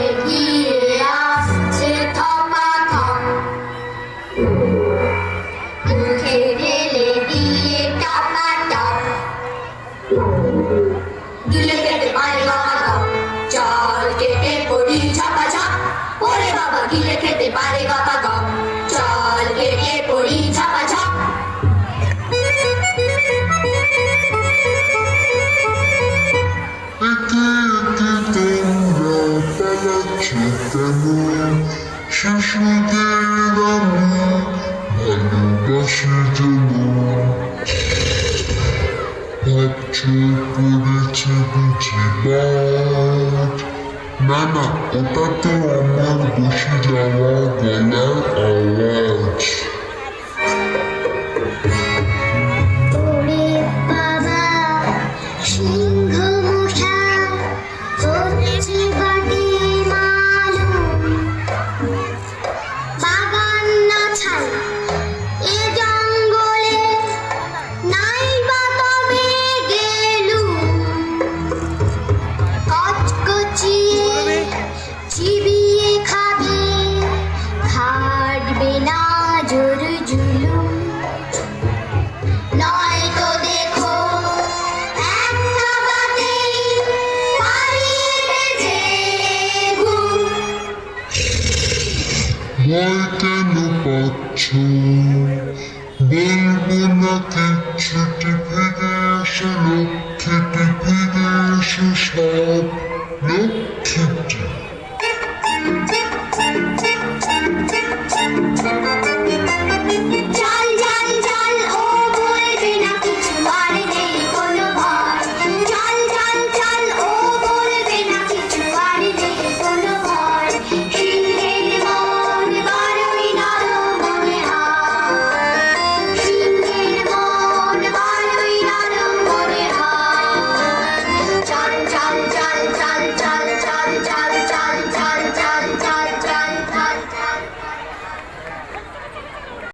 এগিয়ে আসছে থপাথপ, মুখে ঢেলে দিয়ে টপাটপ, গিলে খেতে পারে গপাগপ, চল কেটে পড়ি ঝপাঝপ। ওরে বাবা গিলে খেতে পারে গপাগপ, চল কেটে পড়ি ঝপাঝপ। শিশুদের আমি ভালোবাসি যেমন, ভাবছো পড়েছে বুঝি বাজ। না না, ওটা তো আমার বসে যাওয়া গলার আওয়াজ। ওরে বাবা সিংহ মশাই হচ্ছে বটে মালুম, বাগান না ছাই এ জঙ্গলে নাই বা তবে গেলুম, কচকচিয়ে চিবিয়ে খাবে, খাটবে না জোর জুলুম। নয়তো দেখো একটা বাতে পালিয়ে যে ঘুম। ভয় কেন পাচ্ছ?